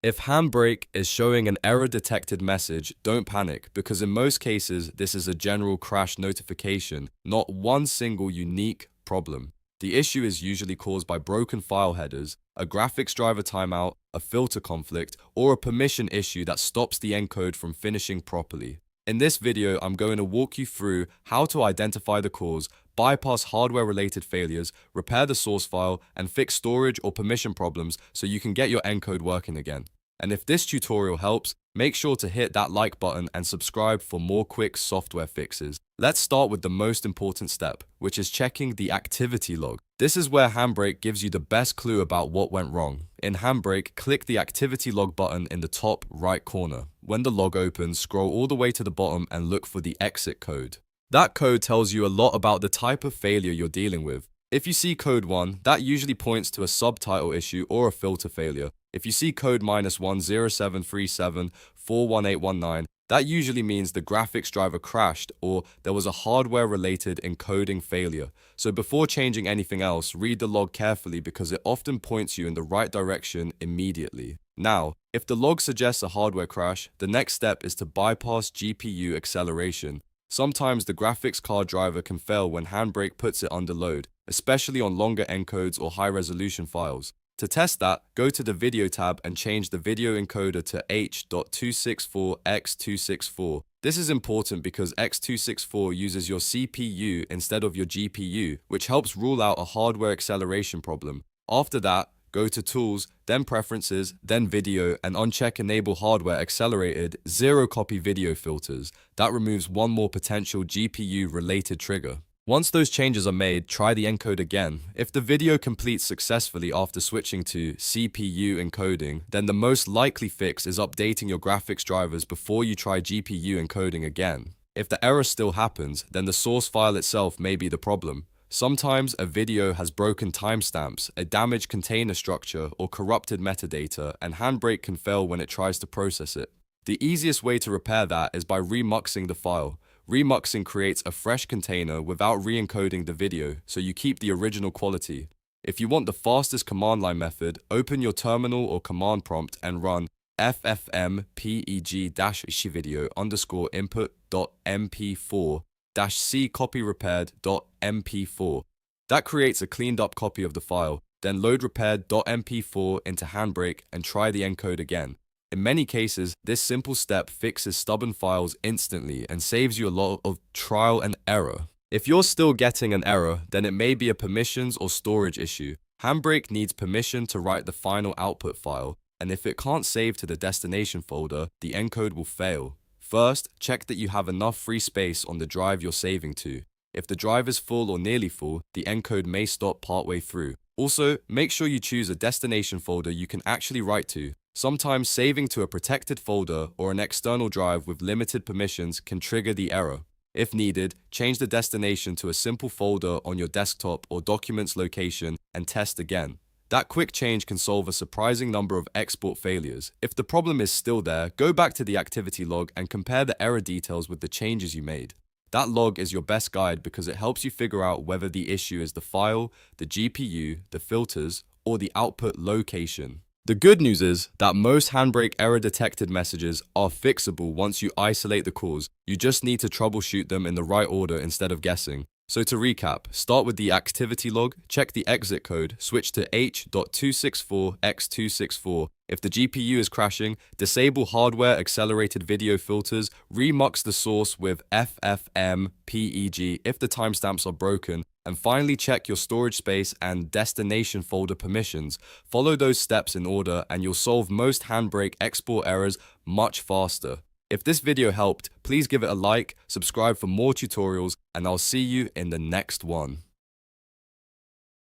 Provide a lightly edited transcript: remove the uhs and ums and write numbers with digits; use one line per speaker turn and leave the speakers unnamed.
If HandBrake is showing an error detected message, don't panic, because in most cases, this is a general crash notification, not one single unique problem. The issue is usually caused by broken file headers, a graphics driver timeout, a filter conflict, or a permission issue that stops the encode from finishing properly. In this video, I'm going to walk you through how to identify the cause, bypass hardware-related failures, repair the source file, and fix storage or permission problems so you can get your encode working again. And if this tutorial helps, make sure to hit that like button and subscribe for more quick software fixes. Let's start with the most important step, which is checking the activity log. This is where HandBrake gives you the best clue about what went wrong. In HandBrake, click the activity log button in the top right corner. When the log opens, scroll all the way to the bottom and look for the exit code. That code tells you a lot about the type of failure you're dealing with. If you see code 1, that usually points to a subtitle issue or a filter failure. If you see code -10737411819, that usually means the graphics driver crashed or there was a hardware-related encoding failure. So before changing anything else, read the log carefully because it often points you in the right direction immediately. Now, if the log suggests a hardware crash, the next step is to bypass GPU acceleration. Sometimes the graphics card driver can fail when HandBrake puts it under load, especially on longer encodes or high-resolution files. To test that, go to the Video tab and change the video encoder to H.264x264. This is important because x264 uses your CPU instead of your GPU, which helps rule out a hardware acceleration problem. After that, go to Tools, then Preferences, then Video, and uncheck Enable Hardware Accelerated Zero-Copy Video Filters. That removes one more potential GPU-related trigger. Once those changes are made, try the encode again. If the video completes successfully after switching to CPU encoding, then the most likely fix is updating your graphics drivers before you try GPU encoding again. If the error still happens, then the source file itself may be the problem. Sometimes a video has broken timestamps, a damaged container structure, or corrupted metadata, and HandBrake can fail when it tries to process it. The easiest way to repair that is by remuxing the file. Remuxing creates a fresh container without re-encoding the video, so you keep the original quality. If you want the fastest command line method, open your terminal or command prompt and run FFmpeg-video_input.mp4-c copy-repaired.mp4. That creates a cleaned up copy of the file. Then load repaired.mp4 into HandBrake and try the encode again. In many cases, this simple step fixes stubborn files instantly and saves you a lot of trial and error. If you're still getting an error, then it may be a permissions or storage issue. HandBrake needs permission to write the final output file, and if it can't save to the destination folder, the encode will fail. First, check that you have enough free space on the drive you're saving to. If the drive is full or nearly full, the encode may stop partway through. Also, make sure you choose a destination folder you can actually write to. Sometimes saving to a protected folder or an external drive with limited permissions can trigger the error. If needed, change the destination to a simple folder on your desktop or documents location and test again. That quick change can solve a surprising number of export failures. If the problem is still there, go back to the activity log and compare the error details with the changes you made. That log is your best guide because it helps you figure out whether the issue is the file, the GPU, the filters, or the output location. The good news is that most HandBrake error detected messages are fixable once you isolate the cause. You just need to troubleshoot them in the right order instead of guessing. So to recap, start with the activity log, check the exit code, switch to H.264x264. If the GPU is crashing, disable hardware accelerated video filters, remux the source with FFmpeg if the timestamps are broken, and finally check your storage space and destination folder permissions. Follow those steps in order and you'll solve most HandBrake export errors much faster. If this video helped, please give it a like, subscribe for more tutorials, and I'll see you in the next one.